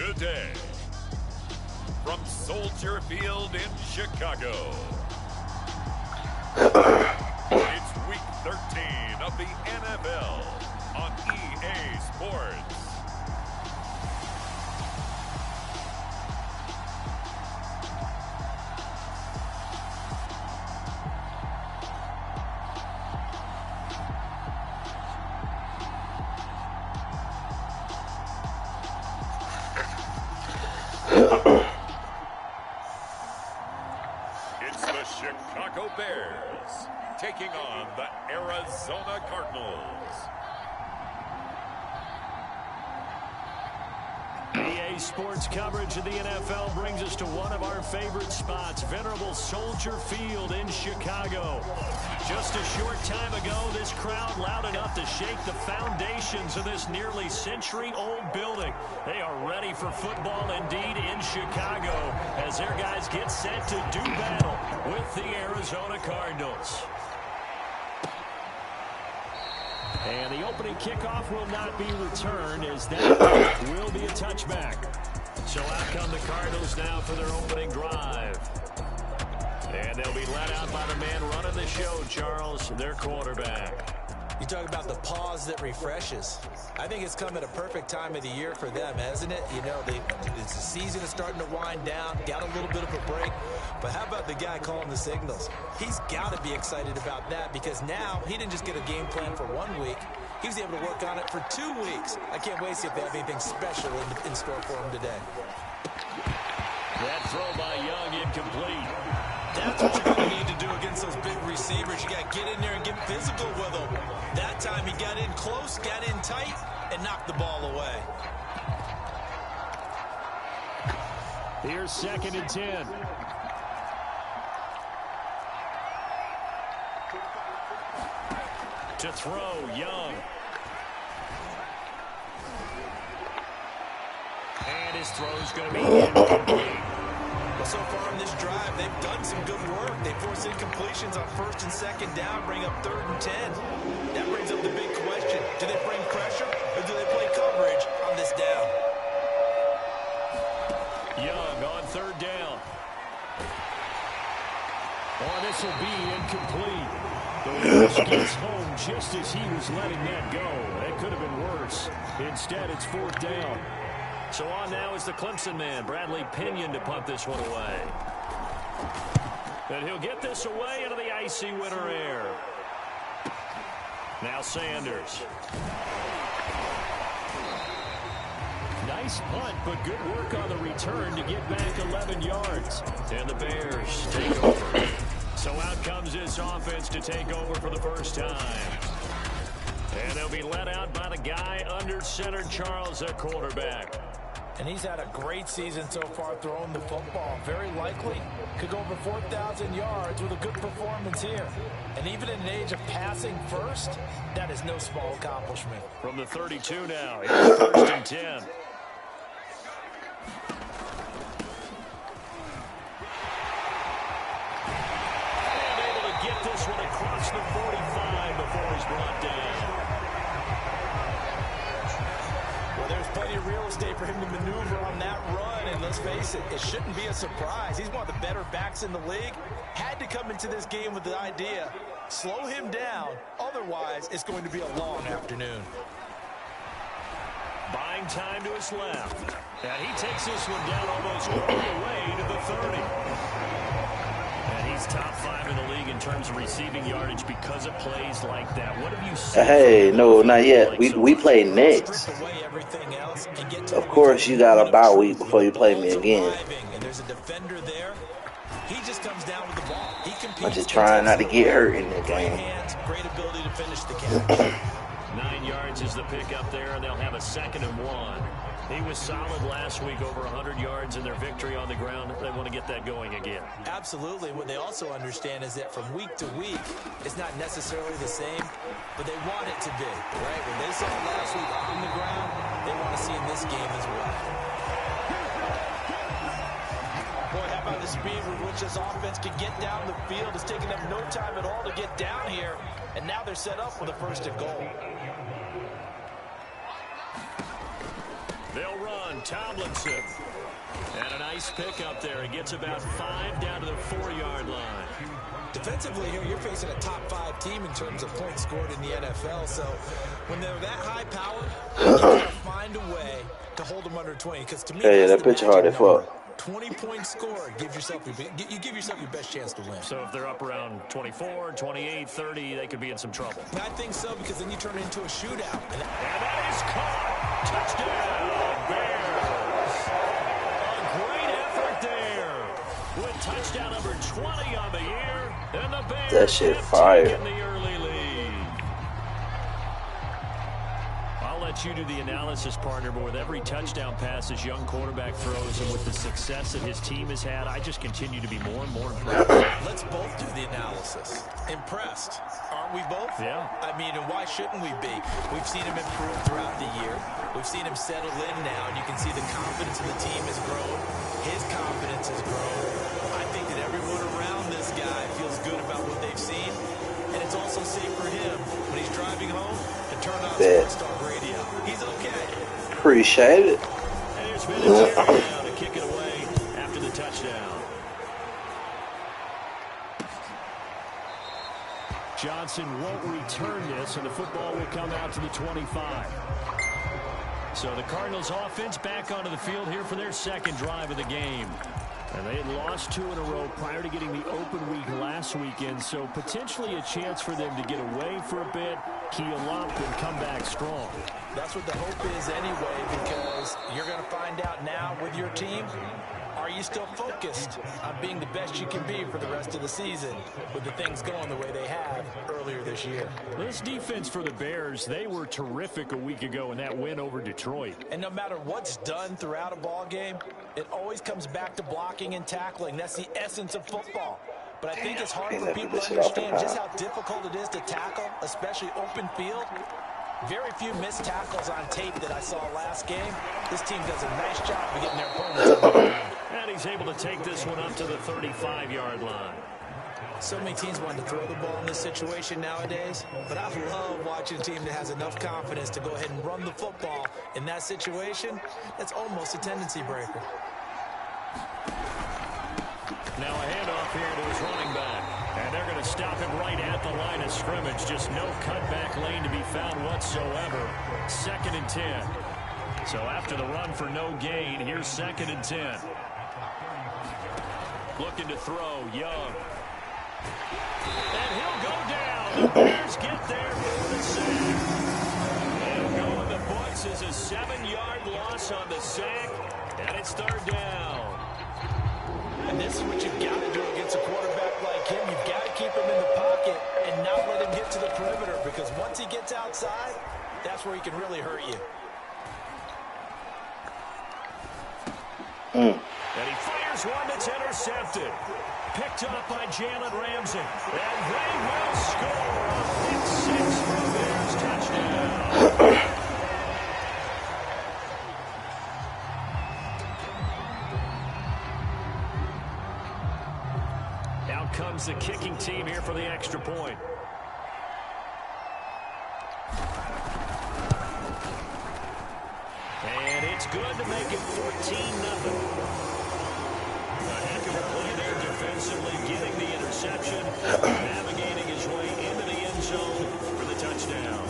today, from Soldier Field in Chicago, it's Week 13 of the NFL on EA Sports. It's the Chicago Bears taking on the Arizona Cardinals. EA Sports coverage of the NFL brings us to one of our favorite spots, venerable Soldier Field in Chicago. Just a short time ago, this crowd loud enough to shake the foundations of this nearly century-old building. They are ready for football indeed in Chicago as their guys get set to do battle with the Arizona Cardinals. And the opening kickoff will not be returned as that will be a touchback. So out come the Cardinals now for their opening drive. And they'll be led out by the man running the show, Charles, their quarterback. You talk about the pause that refreshes. I think it's come at a perfect time of the year for them, hasn't it? You know, the season is starting to wind down, got a little bit of a break. But how about the guy calling the signals? He's got to be excited about that because now he didn't just get a game plan for 1 week. He was able to work on it for 2 weeks. I can't wait to see if they have anything special in store for him today. That throw by Young incomplete. That's what you're going to need to do against those big receivers. You got to get in there and get physical with them. That time he got in close, got in tight, and knocked the ball away. Here's 2nd and 10. To throw, Young. And his throw's going to be incomplete. Well, so far in this drive, they've done some good work. They force incompletions on 1st and 2nd down, bring up 3rd and 10. That brings up the big question. Do they bring pressure or do they play coverage on this down? Young on 3rd down. Oh, this will be incomplete. The rush gets home just as he was letting that go. That could have been worse. Instead, it's 4th down. So on now is the Clemson man, Bradley Pinion, to punt this one away. And he'll get this away into the icy winter air. Now Sanders. Nice punt, but good work on the return to get back 11 yards. And the Bears take over. So out comes this offense to take over for the first time. And they'll be led out by the guy under center, Charles, their quarterback. And he's had a great season so far throwing the football. Very likely could go over 4,000 yards with a good performance here. And even in an age of passing first, that is no small accomplishment. From the 32 now, it's 1st and 10. And able to get this one across the 45 before he's brought down. There's plenty of real estate for him to maneuver on that run, and let's face it, it shouldn't be a surprise. He's one of the better backs in the league. Had to come into this game with the idea, slow him down, otherwise it's going to be a long afternoon. Buying time to his left. And he takes this one down almost all the way to the 30. And he's top 5 in the league in terms of receiving yardage because of plays like that. What have you seen? Hey, no, not yet. We play next. Of course, you got a bye week before you play me again. And there's a defender there. He just comes down with the ball. He competes. I'm just trying not to get hurt in the game. Great ability to finish the catch. 9 yards is the pickup there, and they'll have a 2nd and 1. He was solid last week, over 100 yards in their victory on the ground. They want to get that going again. Absolutely. What they also understand is that from week to week, it's not necessarily the same, but they want it to be, right? When they saw it last week on the ground, they want to see in this game as well. Boy, how about the speed with which this offense can get down the field? It's taking them no time at all to get down here, and now they're set up for the 1st and goal. They'll run. Tomlinson. And a nice pick up there. He gets about 5 down to the 4-yard line. Defensively here, you're facing a top 5 team in terms of points scored in the NFL. So when they're that high powered, you got to find a way to hold them under 20. Because to me, yeah, that pitch hard as fuck. 20 points scored gives yourself you give yourself your best chance to win. So if they're up around 24, 28, 30, they could be in some trouble. And I think so, because then you turn it into a shootout. And that is caught. Touchdown, Bears. A great effort there. With touchdown number 20 on the year. And the Bears that shit fire. in the early lead. I'll let you do the analysis, partner, but with every touchdown pass this young quarterback throws and with the success that his team has had, I just continue to be more and more impressed. Let's both do the analysis. Impressed. Aren't we both? Yeah. I mean, and why shouldn't we be? We've seen him improve throughout the year. We've seen him settle in now, and you can see the confidence of the team has grown. His confidence has grown. I think that everyone around this guy feels good about what they've seen, and it's also safe for him when he's driving home to turn on Sports Talk Radio. He's okay. Appreciate it. And here's Vinatieri now to kick it away after the touchdown. Johnson won't return this, and the football will come out to the 25. So the Cardinals offense back onto the field here for their second drive of the game. And they had lost 2 in a row prior to getting the open week last weekend, so potentially a chance for them to get away for a bit, keel up, and come back strong. That's what the hope is anyway, because you're going to find out now with your team, are you still focused on being the best you can be for the rest of the season with the things going the way they have earlier this year? This defense for the Bears, they were terrific a week ago in that win over Detroit. And no matter what's done throughout a ball game, it always comes back to blocking and tackling. That's the essence of football. But I think it's hard for people to understand just how difficult it is to tackle, especially open field. Very few missed tackles on tape that I saw last game. This team does a nice job of getting their opponents. And he's able to take this one up to the 35-yard line. So many teams want to throw the ball in this situation nowadays, but I love watching a team that has enough confidence to go ahead and run the football in that situation. That's almost a tendency breaker. Now a handoff here to his running back. And they're going to stop him right at the line of scrimmage. Just no cutback lane to be found whatsoever. 2nd and 10. So after the run for no gain, here's 2nd and 10. Looking to throw, Young. And he'll go down. The Bears get there for the sack. And go in the books is a 7-yard loss on the sack. And it's 3rd down. And this is what you've got to do against a quarterback like him. You've got to keep him in the pocket and not let him get to the perimeter, because once he gets outside, that's where he can really hurt you. And he fires one that's intercepted. Picked up by Jalen Ramsey. And they will score a pick 6 for the Bears touchdown. Out comes the kicking team here for the extra point. And it's good to make it 14-0. A heck of a play there defensively, getting the interception, navigating his way into the end zone for the touchdown.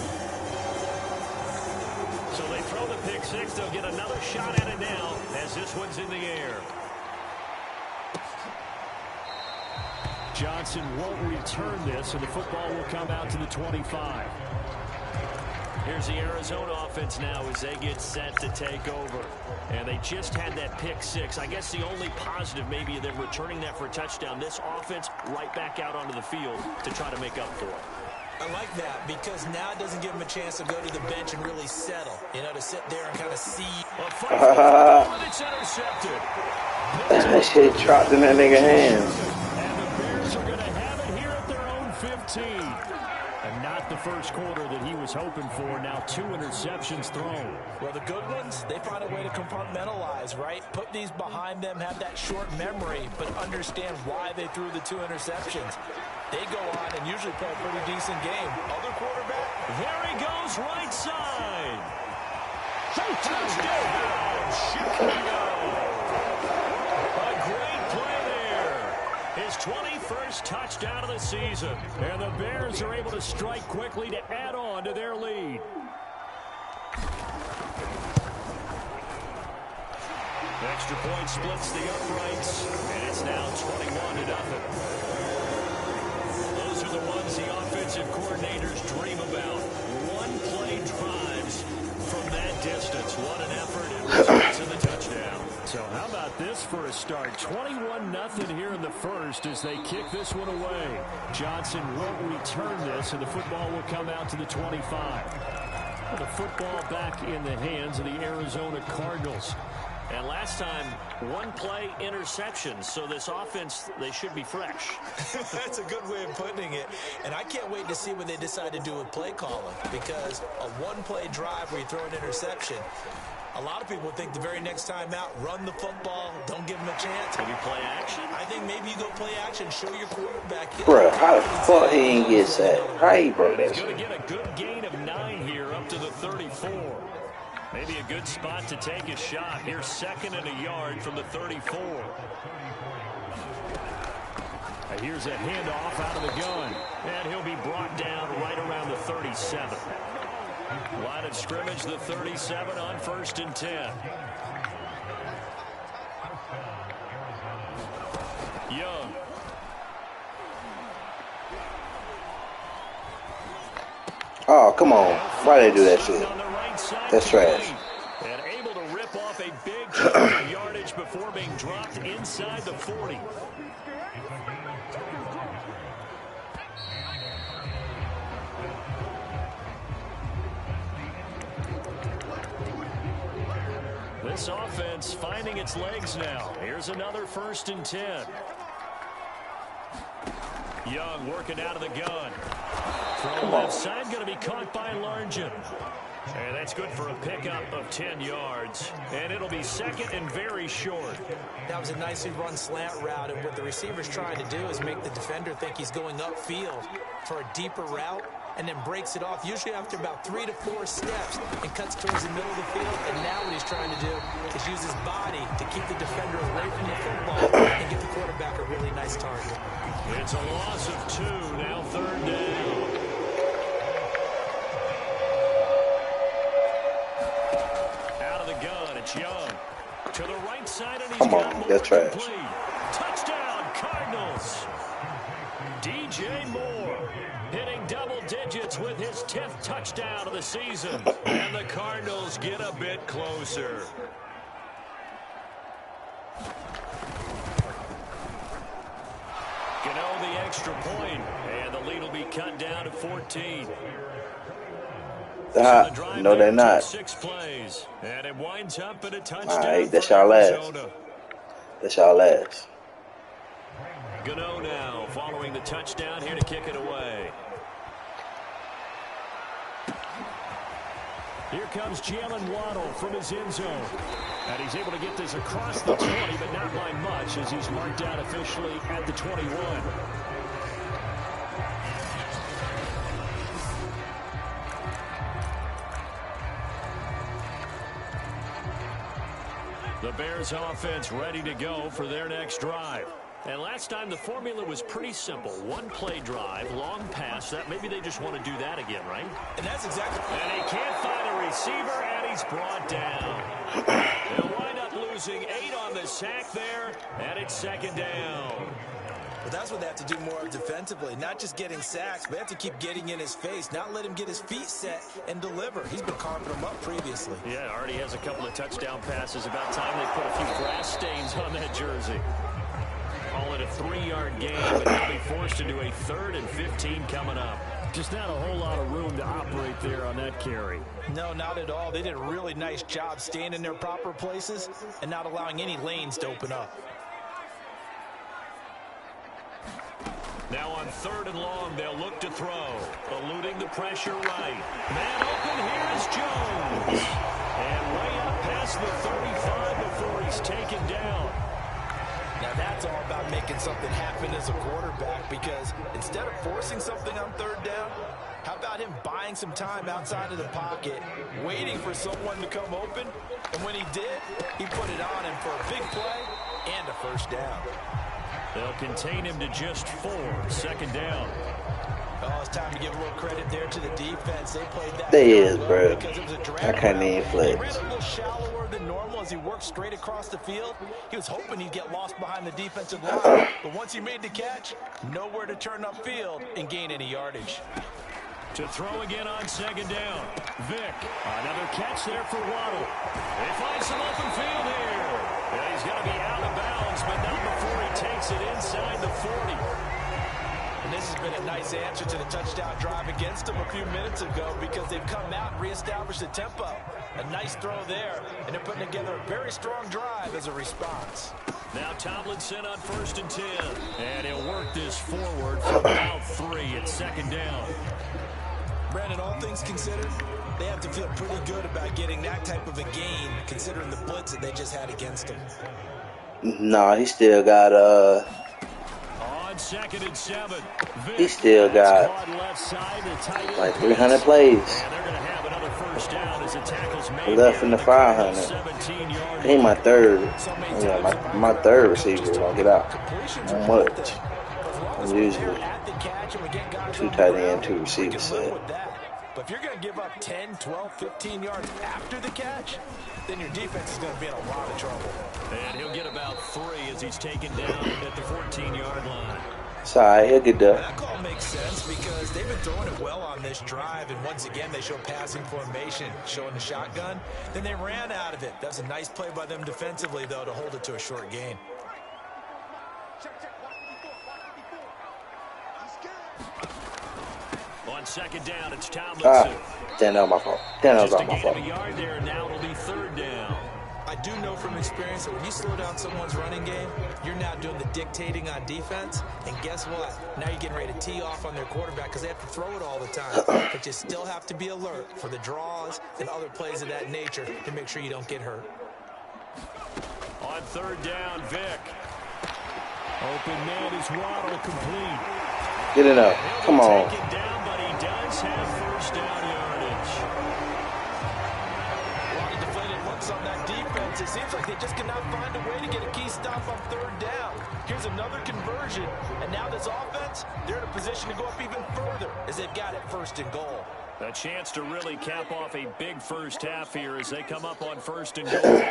So they throw the pick 6. They'll get another shot at it now as this one's in the air. Johnson won't return this, and the football will come out to the 25. Here's the Arizona offense now as they get set to take over. And they just had that pick 6. I guess the only positive maybe of them returning that for a touchdown. This offense right back out onto the field to try to make up for it. I like that, because now it doesn't give him a chance to go to the bench and really settle. You know, to sit there and kind of see. It's intercepted. That shit dropped in that nigga hands. And the Bears are going to have it here at their own 15. And not the first quarter that he was hoping for. Now 2 interceptions thrown. Well, the good ones, they find a way to compartmentalize, right? Put these behind them, have that short memory, but understand why they threw the 2 interceptions. They go on and usually play a pretty decent game. Other quarterback, there he goes right side. Touchdown, Chicago. A great play there. His 21st touchdown of the season. And the Bears are able to strike quickly to add on to their lead. Extra point splits the uprights, and it's now 21-0. Those are the ones the offensive coordinators dream about. One-play drives from that distance. What an effort. It results in the touchdown. So how about this for a start? 21-0 here in the first as they kick this one away. Johnson won't return this, and the football will come out to the 25. The football back in the hands of the Arizona Cardinals. And last time, one play interception. So this offense, they should be fresh. That's a good way of putting it. And I can't wait to see what they decide to do with play calling. Because a one-play drive where you throw an interception, a lot of people think the very next time out, run the football, don't give them a chance. Maybe play action? I think maybe you go play action, show your quarterback. Bro, how the fuck he ain't get sacked? How he broke that He's going shit? to get a good gain of 9 here up to the 34. Maybe a good spot to take a shot. Here's 2nd and a yard from the 34. Here's a handoff out of the gun. And he'll be brought down right around the 37. Line of scrimmage, the 37 on 1st and 10. Young. Oh, come on. Why they do that shit? That's trash. And able to rip off a big chunk of yardage before being dropped inside the 40. This offense finding its legs now. Here's another 1st and 10. Young working out of the gun. From left side, going to be caught by Largent. And that's good for a pickup of 10 yards. And it'll be 2nd and very short. That was a nicely run slant route. And what the receiver's trying to do is make the defender think he's going upfield for a deeper route and then breaks it off, usually after about 3 to 4 steps, and cuts towards the middle of the field. And now what he's trying to do is use his body to keep the defender away from the football and get the quarterback a really nice target. It's a loss of 2, now 3rd down. Out of the gun, it's Young. To the right side, and he's got more that's trash. complete. Touchdown, Cardinals. DJ Moore hitting double digits with his 10th touchdown of the season. And the Cardinals get a bit closer. Gano the extra point, and the lead will be cut down to 14. No, they're not. 6 plays, and it winds up in a touchdown. All right, that's y'all last. That's y'all last. Gano now following the touchdown here to kick it away. Here comes Jalen Waddle from his end zone. And he's able to get this across the 20, but not by much as he's marked out officially at the 21. The Bears offense ready to go for their next drive. And last time the formula was pretty simple. One play drive, long pass. That maybe they just want to do that again, right? And that's exactly. And he can't find a receiver, and he's brought down. They'll wind up losing 8 on the sack there, and it's 2nd down. But that's what they have to do more of defensively. Not just getting sacks, but they have to keep getting in his face, not let him get his feet set and deliver. He's been carving them up previously. Yeah, already has a couple of touchdown passes. About time they put a few grass stains on that jersey. Call it a 3-yard gain, but they'll be forced into a 3rd and 15 coming up. Just not a whole lot of room to operate there on that carry. No, not at all. They did a really nice job staying in their proper places and not allowing any lanes to open up. Now on 3rd and long, they'll look to throw. Eluding the pressure right. Man open, here is Jones. And way up past the 35 before he's taken down. Now that's all about making something happen as a quarterback, because instead of forcing something on 3rd down, How about him buying some time outside of the pocket, waiting for someone to come open, and when he did, he put it on him for a big play and a first down. They'll contain him to just 4, second down. Oh, it's time to give a little credit there to the defense. They played that. There he is, well bro. because it was a I can't even He flex. ran a little shallower than normal as he worked straight across the field. He was hoping he'd get lost behind the defensive line. But once he made the catch, nowhere to turn upfield and gain any yardage. To throw again on second down. Vick, another catch there for Waddle. They find some open field here. Yeah, he's going to be out of bounds, but not before he takes it inside the 40. And this has been a nice answer to the touchdown drive against them a few minutes ago because they've come out and reestablished the tempo. A nice throw there, and they're putting together a very strong drive as a response. Now Tomlinson on 1st and 10. And he'll work this forward for about 3 at second down. Brandon, all things considered, they have to feel pretty good about getting that type of a gain considering the blitz that they just had against them. No, he still got On 2nd and 7. Vick, he still got left side, the like 300 plays and they're going to have another first down as the tackles made left in the 500. 17-yard. He my third, my third receiver gonna get out. Not much. I'm usually 2 tight end, 2 receiver set. But if you're going to give up 10, 12, 15 yards after the catch, then your defense is going to be in a lot of trouble. And he'll get about 3 as he's taken down at the 14-yard line. Sorry, he'll get there. That call makes sense because they've been throwing it well on this drive, and once again they show passing formation, showing the shotgun. Then they ran out of it. That was a nice play by them defensively, though, to hold it to a short gain. On second down, it's Tomlinson. Damn, that was my fault. Damn, that was Just all a my gain fault. of a yard there, and now it'll be 3rd down. I do know from experience that when you slow down someone's running game, you're now doing the dictating on defense. And guess what? Now you're getting ready to tee off on their quarterback because they have to throw it all the time. But you still have to be alert for the draws and other plays of that nature to make sure you don't get hurt. On 3rd down, Vick. Open man is Waddle, complete. Get it up. Come on. Take it down, but he does have first down yardage. A lot of deflated looks on that defense. It seems like they just cannot find a way to get a key stop on 3rd down. Here's another conversion, and now this offense, they're in a position to go up even further as they've got it 1st and goal. A chance to really cap off a big first half here as they come up on 1st and goal.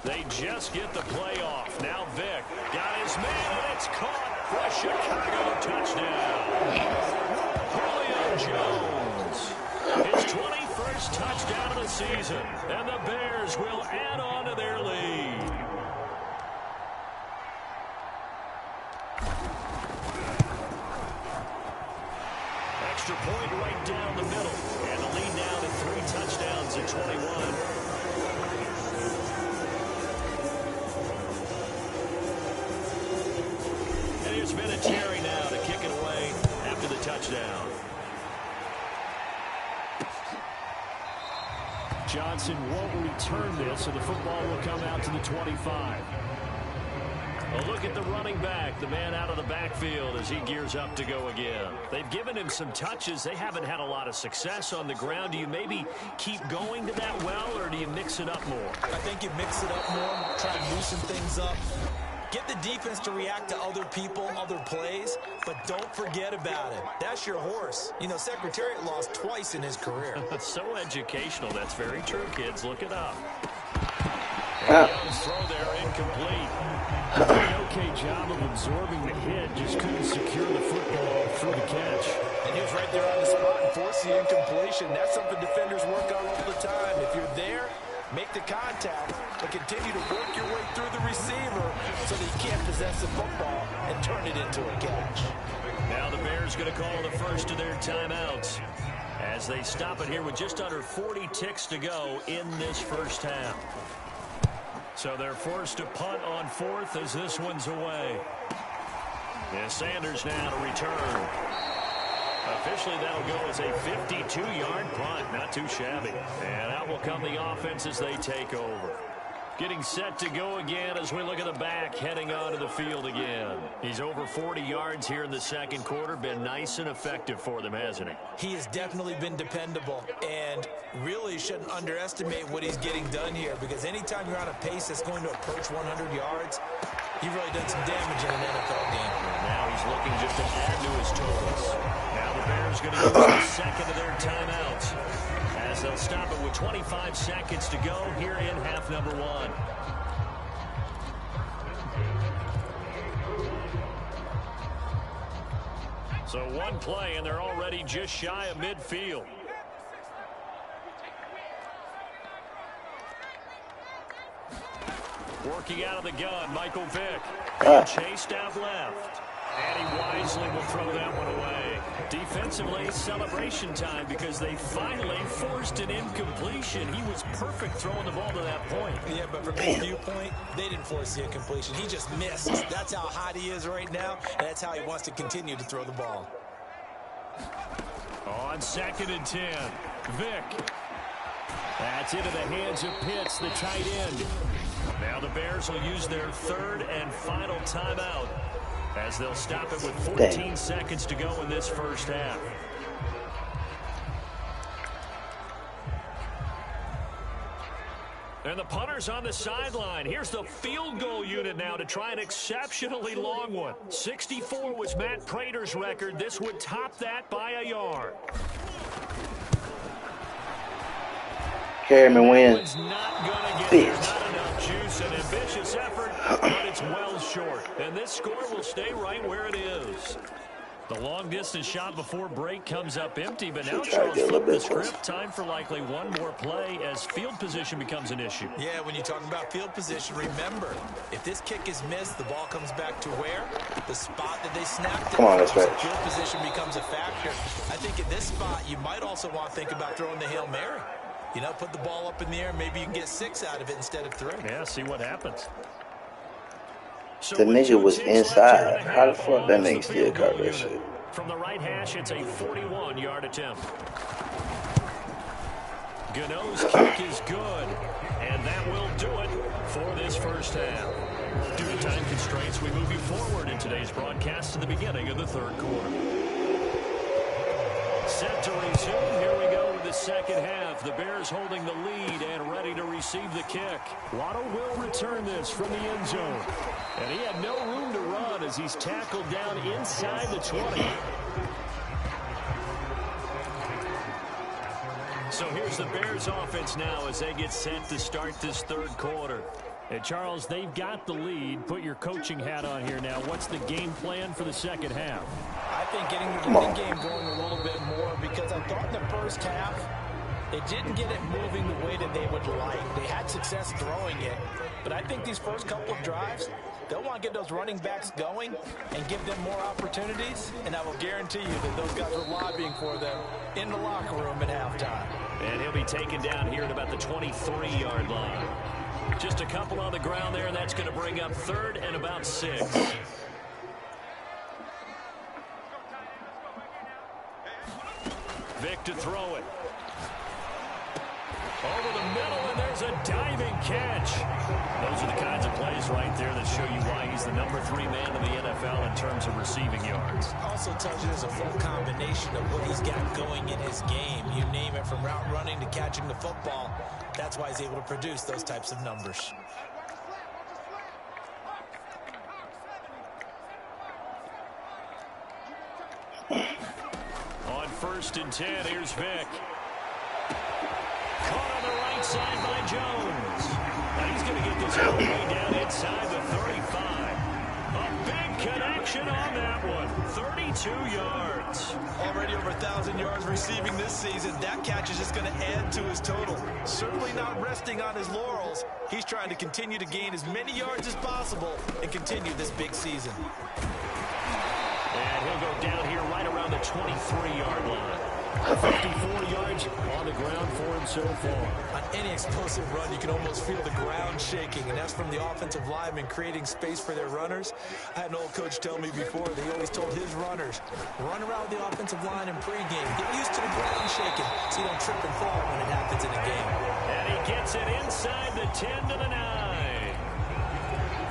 They just get the play off. Now Vick got his man, and it's caught for a Chicago touchdown. Julio Jones, his 21st touchdown of the season, and the Bears will add on to their lead. Extra point right down the middle, and the lead now to 3 touchdowns at 21. It's Vinatieri now to kick it away after the touchdown. Johnson won't return this, so the football will come out to the 25. A look at the running back, the man out of the backfield as he gears up to go again. They've given him some touches. They haven't had a lot of success on the ground. Do you maybe keep going to that well, or do you mix it up more? I think you mix it up more, try to loosen things up. Get the defense to react to other people, other plays, but don't forget about it. That's your horse. You know, Secretariat lost twice in his career. So educational. That's very true, kids. Look it up. And Young's throw there incomplete. Did an okay job of absorbing the hit, just couldn't secure the football through the catch. And he was right there on the spot and forced the incompletion. That's something defenders work on all the time. If you're there, make the contact, but continue to work your way through the receiver so that you can't possess the football and turn it into a catch. Now the Bears going to call the first of their timeouts as they stop it here with just under 40 ticks to go in this first half. So they're forced to punt on 4th as this one's away. And Sanders now to return. Officially, that'll go as a 52-yard punt. Not too shabby. And out will come the offense as they take over. Getting set to go again as we look at the back, heading onto the field again. He's over 40 yards here in the second quarter. Been nice and effective for them, hasn't he? He has definitely been dependable, and really shouldn't underestimate what he's getting done here, because anytime you're on a pace that's going to approach 100 yards, you've really done some damage in an NFL game. Now he's looking just to add to his totals. Now the Bears going to use the second of their timeouts, as they'll stop it with 25 seconds to go here in half number one. So one play, and they're already just shy of midfield. Working out of the gun, Michael Vick. Chased out left. And he wisely will throw that one away. Defensively, celebration time, because they finally forced an incompletion. He was perfect throwing the ball to that point. Yeah, but from his viewpoint, they didn't force the incompletion. He just missed. That's how hot he is right now, and that's how he wants to continue to throw the ball. On 2nd and 10, Vick. That's into the hands of Pitts, the tight end. Now the Bears will use their third and final timeout, as they'll stop it with 14 seconds to go in this first half. And the punter's on the sideline. Here's the field goal unit now to try an exceptionally long one. 64 was Matt Prater's record. This would top that by a yard. Harriman wins. Not gonna get there. Not enough juice. An ambitious effort, but it's well short. And this score will stay right where it is. The long-distance shot before break comes up empty, but now Charles flipped the script. Time for likely one more play as field position becomes an issue. Yeah, when you're talking about field position, remember, if this kick is missed, the ball comes back to where? The spot that they snapped it. Come on, that's right. Field position becomes a factor. I think at this spot, you might also want to think about throwing the Hail Mary. You know, put the ball up in the air, maybe you can get 6 out of it instead of 3. Yeah, see what happens. So the nigga was inside. How the fuck that nigga still caught that shit? From the right hash, it's a 41-yard attempt. Gano's kick is good, and that will do it for this first half. Due to time constraints, we move you forward in today's broadcast to the beginning of the third quarter. Set to resume. Here we go with the second half. The Bears holding the lead and ready to receive the kick. Waddle will return this from the end zone. And he had no room to run as he's tackled down inside the 20. So here's the Bears offense now as they get set to start this third quarter. And Charles, they've got the lead. Put your coaching hat on here now. What's the game plan for the second half? I think getting the running game going a little bit more, because I thought in the first half they didn't get it moving the way that they would like. They had success throwing it, but I think these first couple of drives, they'll want to get those running backs going and give them more opportunities, and I will guarantee you that those guys are lobbying for them in the locker room at halftime. And he'll be taken down here at about the 23-yard line. Just a couple on the ground there, and that's going to bring up third and about 6. Vick to throw it. Over the middle, and there's a diving catch. Those are the kinds of plays right there that show you why he's the number 3 man in the NFL in terms of receiving yards. Also tells you there's a full combination of what he's got going in his game. You name it, from route running to catching the football. That's why he's able to produce those types of numbers. On 1st and 10, here's Vick. Caught on the right side by Jones. Now he's going to get this all the way down inside the 35. A big connection on that one. 32 yards. Already over 1,000 yards receiving this season. That catch is just going to add to his total. Certainly not resting on his laurels. He's trying to continue to gain as many yards as possible and continue this big season. And he'll go down here right around the 23-yard line. 54 yards on the ground for him so far. On any explosive run, you can almost feel the ground shaking, and that's from the offensive linemen creating space for their runners. I had an old coach tell me before, they always told his runners, run around the offensive line in pregame. Get used to the ground shaking so you don't trip and fall when it happens in a game. And he gets it inside the 10 to the 9.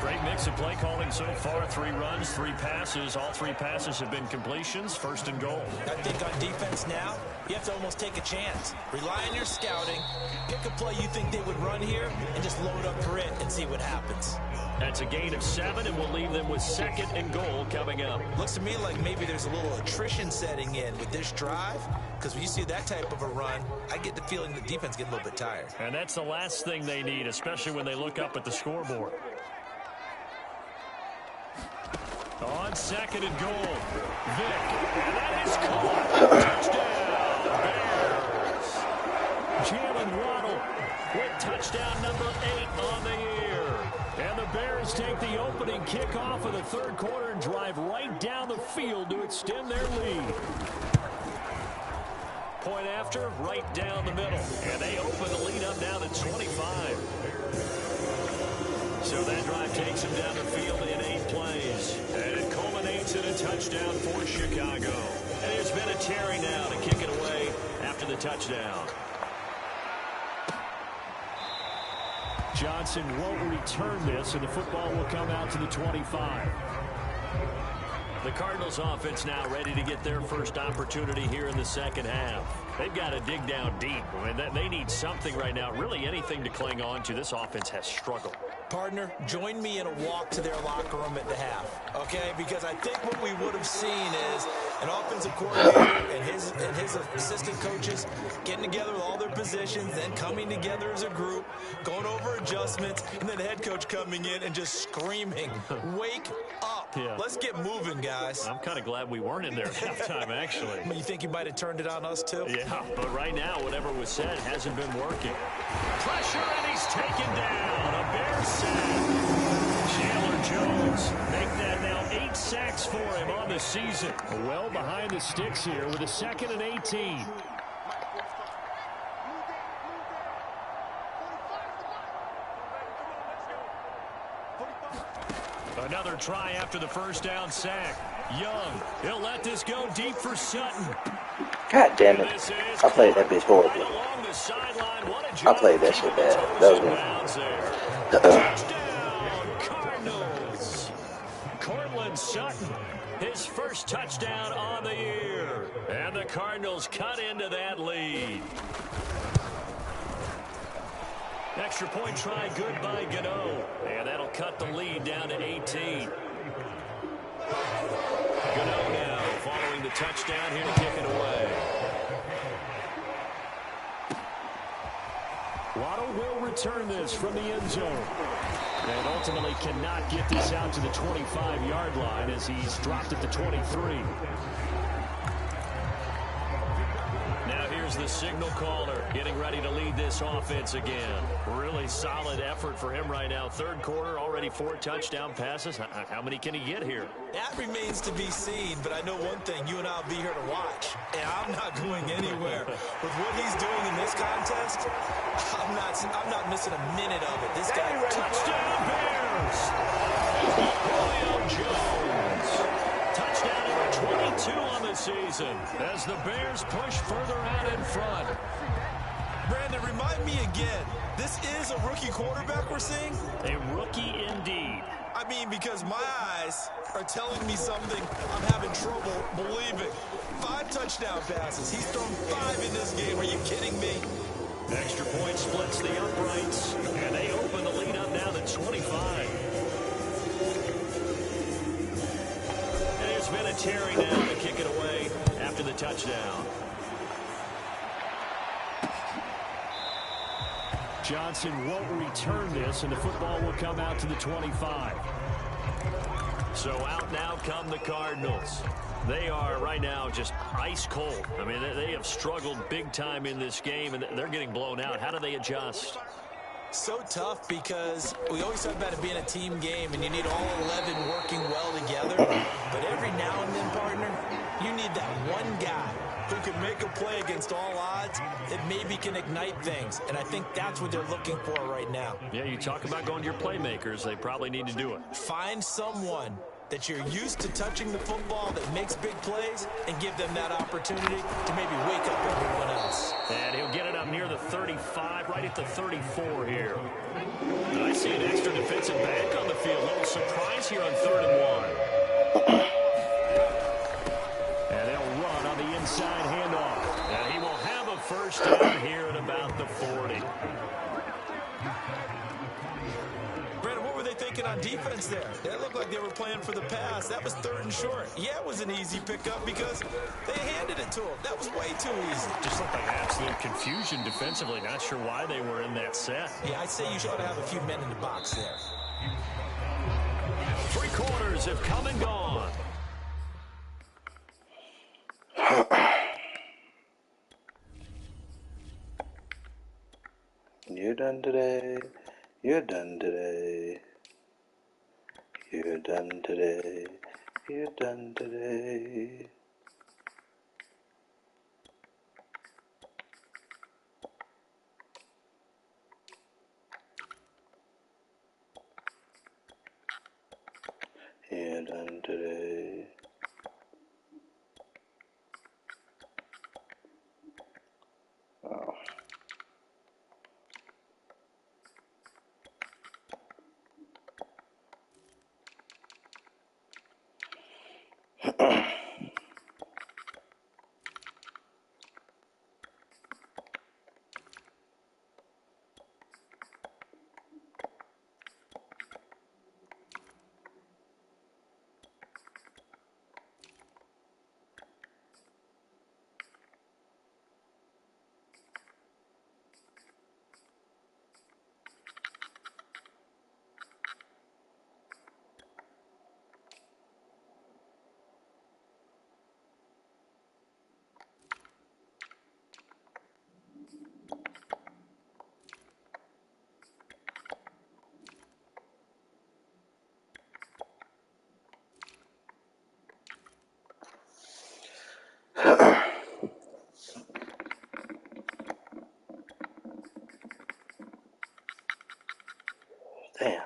Great mix of play calling so far. 3 runs, 3 passes. All 3 passes have been completions. First and goal. I think on defense now, you have to almost take a chance. Rely on your scouting. Pick a play you think they would run here and just load up for it and see what happens. That's a gain of 7, and we'll leave them with 2nd and goal coming up. Looks to me like maybe there's a little attrition setting in with this drive, because when you see that type of a run, I get the feeling the defense gets a little bit tired. And that's the last thing they need, especially when they look up at the scoreboard. On 2nd and goal, Vick, and that is caught. Touchdown, Bears. Jalen Waddle with touchdown number 8 on the year. And the Bears take the opening kickoff of the 3rd quarter and drive right down the field to extend their lead. Point after, right down the middle. And they open the lead up now to 25. So that drive takes them down the field in 8 plays. And it culminates in a touchdown for Chicago. And it's been a Terry now to kick it away after the touchdown. Johnson won't return this, and the football will come out to the 25. The Cardinals offense now ready to get their first opportunity here in the 2nd half. They've got to dig down deep. I mean, they need something right now, really anything to cling on to. This offense has struggled. Partner, join me in a walk to their locker room at the half, okay? Because I think what we would have seen is an offensive coordinator and his assistant coaches getting together with all their positions, then coming together as a group, going over adjustments, and then the head coach coming in and just screaming, wake up. Yeah. Let's get moving, guys. I'm kind of glad we weren't in there at halftime, actually. You think he might have turned it on us, too? Yeah, but right now, whatever was said hasn't been working. Pressure, and he's taken down. A Bears sack. Chandler Jones make that now 8 sacks for him on the season. Well behind the sticks here with a 2nd and 18. Another try after the first down sack. Young, he'll let this go deep for Sutton. God damn it. I played that bitch horribly. I played that shit bad. That was me. Touchdown, Cardinals. Cortland Sutton, his first touchdown on the year. And the Cardinals cut into that lead. Extra point try good by Gano. And that'll cut the lead down to 18. Gano now following the touchdown here to kick it away. Waddle will return this from the end zone. And ultimately cannot get this out to the 25-yard line as he's dropped at the 23. Now here's the signal caller getting ready to lead this offense again. Really solid effort for him right now. 3rd quarter, already 4 touchdown passes. How many can he get here? That remains to be seen, but I know one thing. You and I will be here to watch, and I'm not going anywhere. With what he's doing in this contest, I'm not missing a minute of it. This guy... Touchdown, Bears! Julio Jones. Touchdown number 22 on the season as the Bears push further out in front. Brandon, remind me again, this is a rookie quarterback we're seeing? A rookie indeed. I mean, because my eyes are telling me something I'm having trouble believing. 5 touchdown passes. He's thrown 5 in this game. Are you kidding me? Extra point splits the uprights, and they open the lead up now to 25. And there's been a Terry now to kick it away after the touchdown. Johnson won't return this, and the football will come out to the 25. So out now come the Cardinals. They are right now just ice cold. I mean, they have struggled big time in this game, and they're getting blown out. How do they adjust? So tough because we always talk about it being a team game and you need all 11 working well together. But every now and then, partner, you need that one guy who can make a play against all odds that maybe can ignite things. And I think that's what they're looking for right now. Yeah, you talk about going to your playmakers. They probably need to do it. Find someone that you're used to touching the football that makes big plays and give them that opportunity to maybe wake up everyone else. And he'll get it up near the 35, right at the 34 here. And I see an extra defensive back on the field. A little surprise here on 3rd and 1. And they'll run on the inside handoff. And he will have a first down here at about the 40. Thinking on defense there. That looked like they were playing for the pass. That was 3rd and short. Yeah, it was an easy pickup because they handed it to him. That was way too easy. Just looked like absolute confusion defensively. Not sure why they were in that set. Yeah, I'd say you should have a few men in the box there. 3 quarters have come and gone. You're done today. You're done today. You're done today. You're done today. You're done today. Oh. Damn.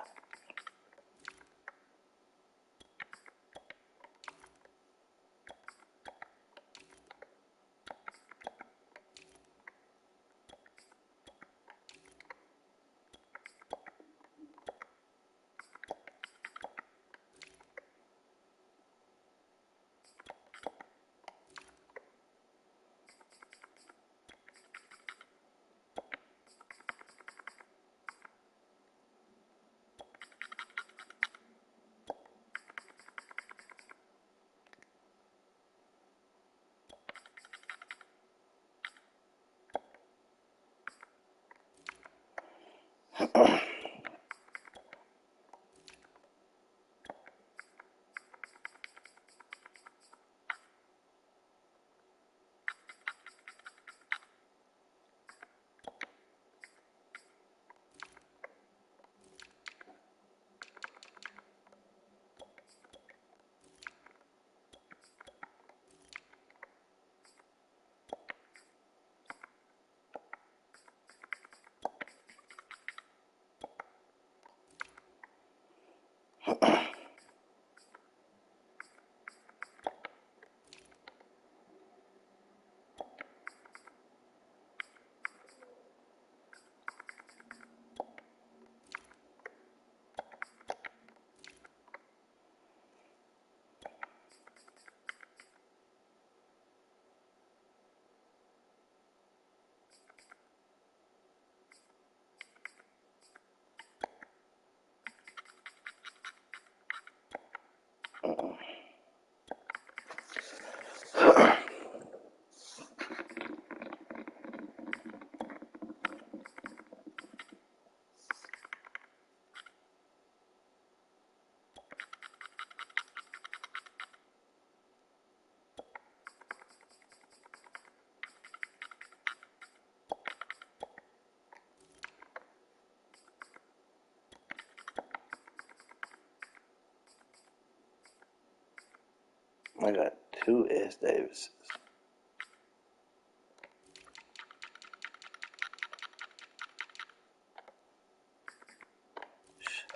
I got 2 S. Davises.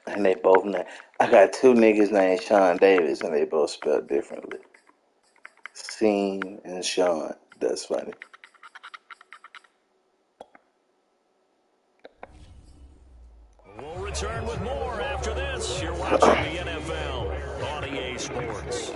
And they both I got 2 niggas named Sean Davis, and they both spelled differently. Scene and Sean. That's funny. We'll return with more after this. You're watching the NFL on EA Sports.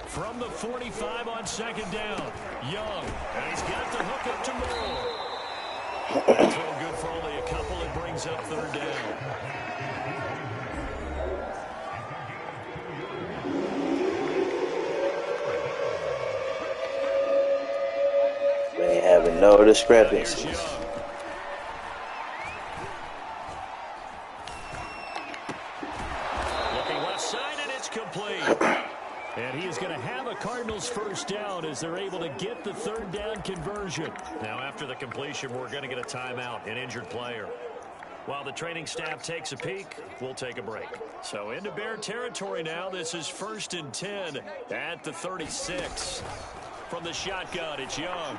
From the 45 on second down, Young, and he's got the hook up to Moore. That throw good for only a couple. It brings up third down. We ain't having no discrepancies. Looking left side, and it's complete. And he is going to have a Cardinals first down as they're able to get the third down conversion. Now, after the completion, we're going to get a timeout, an injured player. While the training staff takes a peek, we'll take a break. So into Bear territory now. This is 1st and 10 at the 36. From the shotgun, it's Young.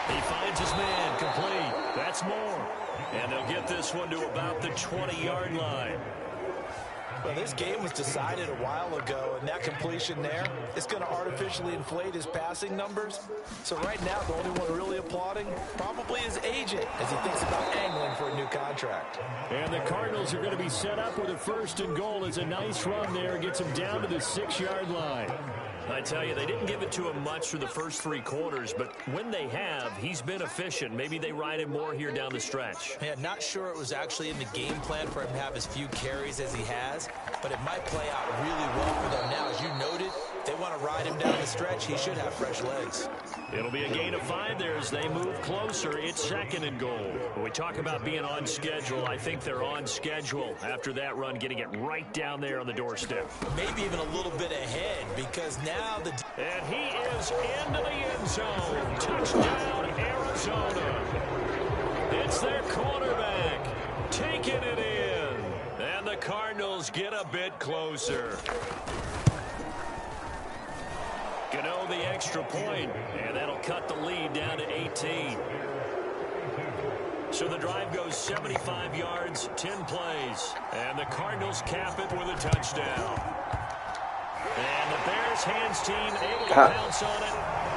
He finds his man, complete. That's Moore. And they'll get this one to about the 20-yard line. Well, this game was decided a while ago, and that completion there, it's going to artificially inflate his passing numbers. So right now, the only one really applauding probably his agent as he thinks about angling for a new contract. And the Cardinals are going to be set up with a 1st and goal. It's a nice run there. Gets him down to the 6-yard line. I tell you, they didn't give it to him much for the first 3 quarters, but when they have, he's been efficient. Maybe they ride him more here down the stretch. Yeah, not sure it was actually in the game plan for him to have as few carries as he has, but it might play out really well for them now. As you noted, they want to ride him down the stretch. He should have fresh legs. It'll be a gain of 5 there as they move closer. It's 2nd and goal. When we talk about being on schedule, I think they're on schedule after that run, getting it right down there on the doorstep. Maybe even a little bit ahead because now and he is into the end zone. Touchdown, Arizona. It's their quarterback taking it in. And the Cardinals get a bit closer. Gano the extra point, and that'll cut the lead down to 18. So the drive goes 75 yards, 10 plays. And the Cardinals cap it with a touchdown. And the Bears hands team able to pounce on it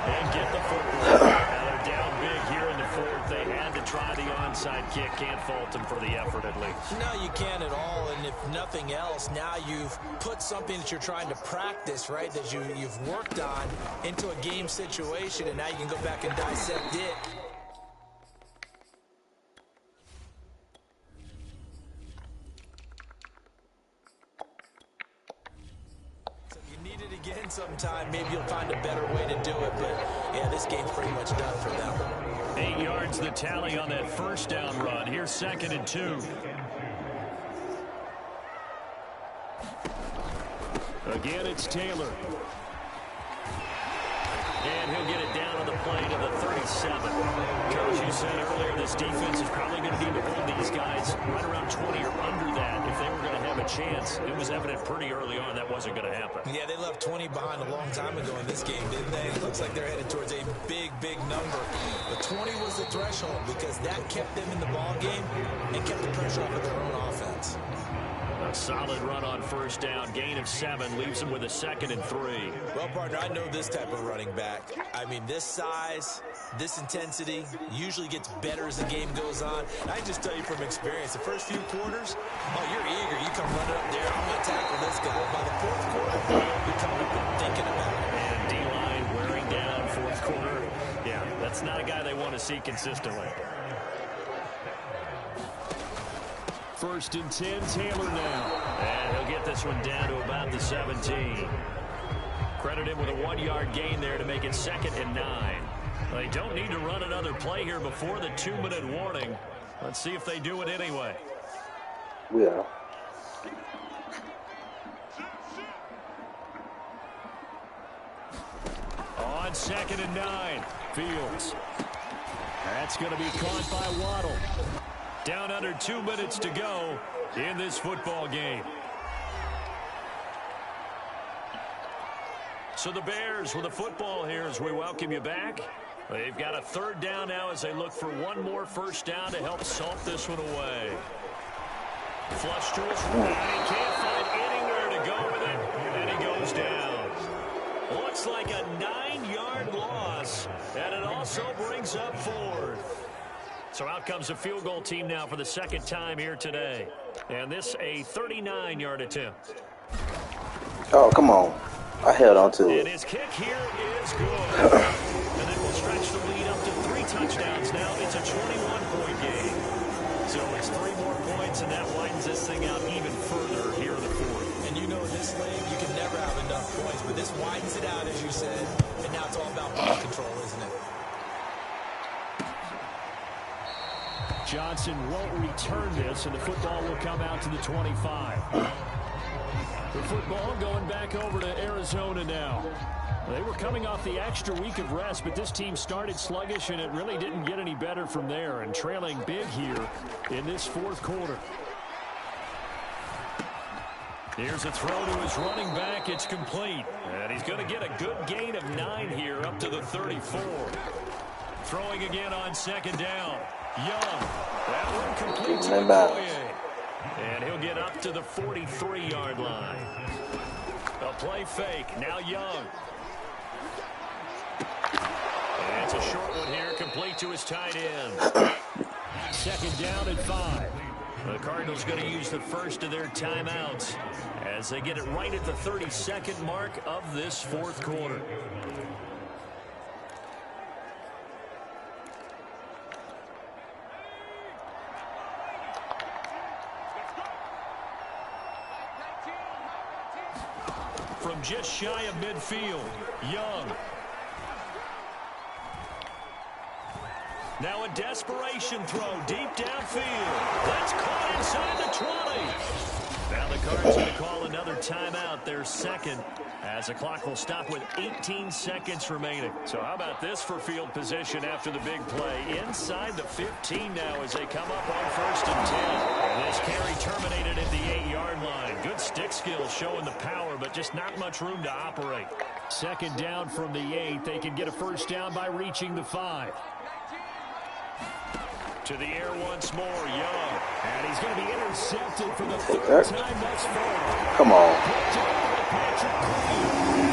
and get the football. Now they're down big here in the 4th. They had to try the onside kick. Can't fault them for the effort at least. No, you can't at all. And if nothing else, now you've put something that you're trying to practice, right, that you've worked on into a game situation, and now you can go back and dissect it. Again sometime, maybe you'll find a better way to do it, but yeah, this game's pretty much done for them. 8 yards the tally on that first down run. Here's 2nd and 2. Again, it's Taylor. And he'll get it down on the play to the 37. Coach, you said earlier this defense is probably going to need to hold these guys right around 20 or under that if they were going to have a chance. It was evident pretty early on that wasn't going to happen. Yeah, they left 20 behind a long time ago in this game, didn't they? It looks like they're headed towards a big, big number. But 20 was the threshold because that kept them in the ball game and kept the pressure off of their own offense. A solid run on first down. Gain of 7 leaves them with a 2nd and 3. Well, partner, I know this type of running back. I mean, this size, this intensity usually gets better as the game goes on. And I can just tell you from experience, the first few quarters, oh, you're eager. You come running up there, I'm going to tackle this guy. By the 4th quarter, you're coming up and thinking about it. And D-line wearing down 4th quarter. Yeah, that's not a guy they want to see consistently. 1st and 10, Taylor now. And he'll get this one down to about the 17. Credit him with a 1-yard gain there to make it 2nd and 9. They don't need to run another play here before the 2-minute warning. Let's see if they do it anyway. Yeah. on 2nd and 9. Fields. That's going to be caught by Waddle. Down under 2 minutes to go in this football game. So the Bears with the football here as we welcome you back. They've got a 3rd down now as they look for one more first down to help salt this one away. Flush to his right. He can't find anywhere to go with it, and he goes down. Looks like a 9-yard loss, and it also brings up 4th. So out comes the field goal team now for the 2nd time here today. And this a 39-yard attempt. Oh, come on. I held on to it. And his kick here is good. And it will stretch the lead up to 3 touchdowns now. It's a 21-point game. So it's 3 more points, and that widens this thing out even further here in the 4th. And you know in this league, you can never have enough points, but this widens it out, as you said. And now it's all about ball control, isn't it? Johnson won't return this, and the football will come out to the 25. The football going back over to Arizona now. They were coming off the extra week of rest, but this team started sluggish, and it really didn't get any better from there, and trailing big here in this 4th quarter. Here's a throw to his running back. It's complete, and he's going to get a good gain of 9 here up to the 34. Throwing again on 2nd down. Young. That one complete to Okoye. And he'll get up to the 43-yard line. A play fake. Now Young. And it's a short one here, complete to his tight end. 2nd down and 5. The Cardinals going to use the first of their timeouts as they get it right at the 32nd mark of this 4th quarter. From just shy of midfield, Young. Now a desperation throw deep downfield. That's caught inside the 20. Now the Cards going to call another timeout, their 2nd, as the clock will stop with 18 seconds remaining. So how about this for field position after the big play? Inside the 15 now as they come up on 1st and 10. And this carry terminated at the 8-yard line. Good stick skills showing the power, but just not much room to operate. 2nd down from the 8. They can get a first down by reaching the 5. To the air once more, Young. And he's going to be intercepted for the 3rd time thus far. Come on. And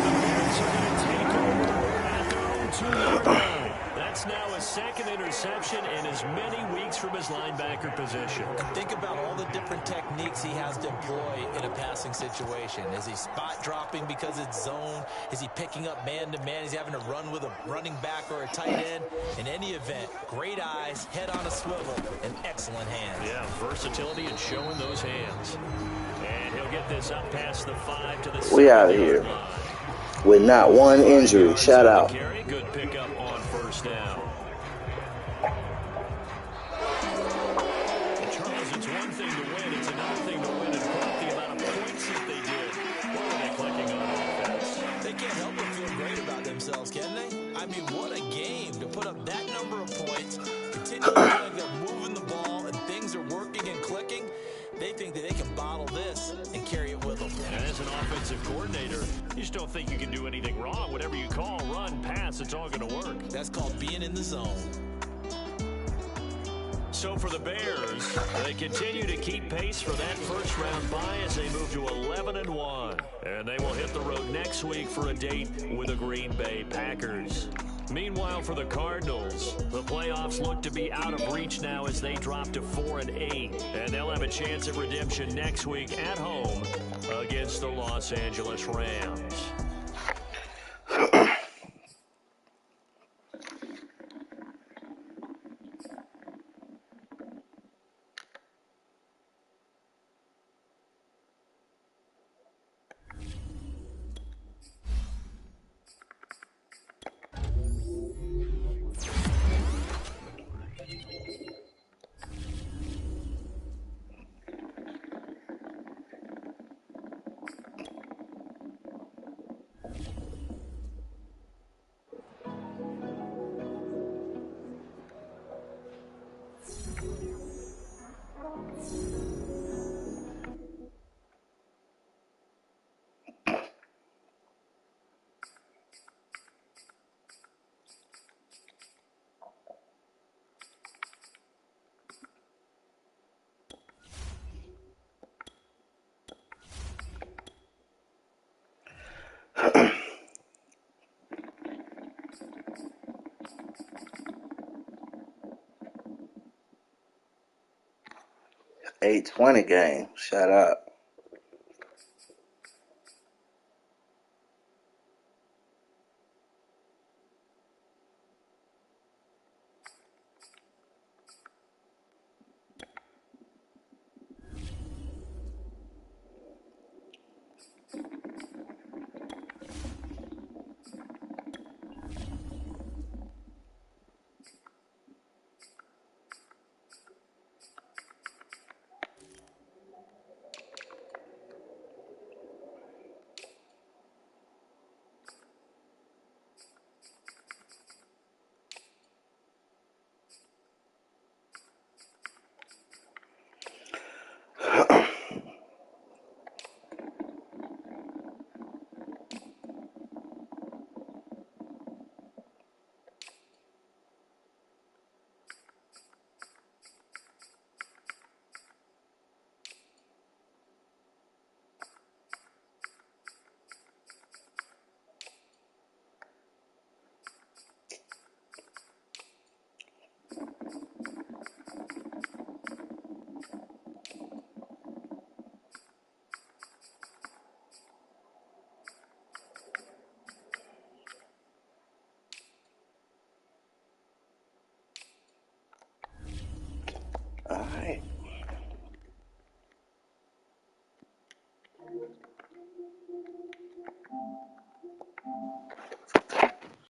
the Bears are going to take over at their own 2-yard line. That's now his 2nd interception in as many weeks from his linebacker position. Think about all the different techniques he has to employ in a passing situation. Is he spot dropping because it's zone? Is he picking up man-to-man? Is he having to run with a running back or a tight end? In any event, great eyes, head on a swivel, and excellent hands. Yeah, versatility and showing those hands. And he'll get this up past the 5 to the 7. We out of here with not one injury. Shout out. Good pickup on 1st down. And Charles, it's one thing to win. It's another thing to win and put the amount of points that they did. What are they clicking on offense? They can't help but feel great about themselves, can they? I mean, what a game to put up that number of points, continue to feel like they're moving the ball and things are working and clicking. They think that they can bottle this and carry it with them. And as an offensive coordinator, you just don't think you can do anything wrong. Whatever you call, run, pass, it's all going to work. That's called being in the zone. So for the Bears, they continue to keep pace for that first-round bye as they move to 11-1. And they will hit the road next week for a date with the Green Bay Packers. Meanwhile, for the Cardinals, the playoffs look to be out of reach now as they drop to 4-8. And they'll have a chance at redemption next week at home against the Los Angeles Rams. 820 game. Shut up. All right.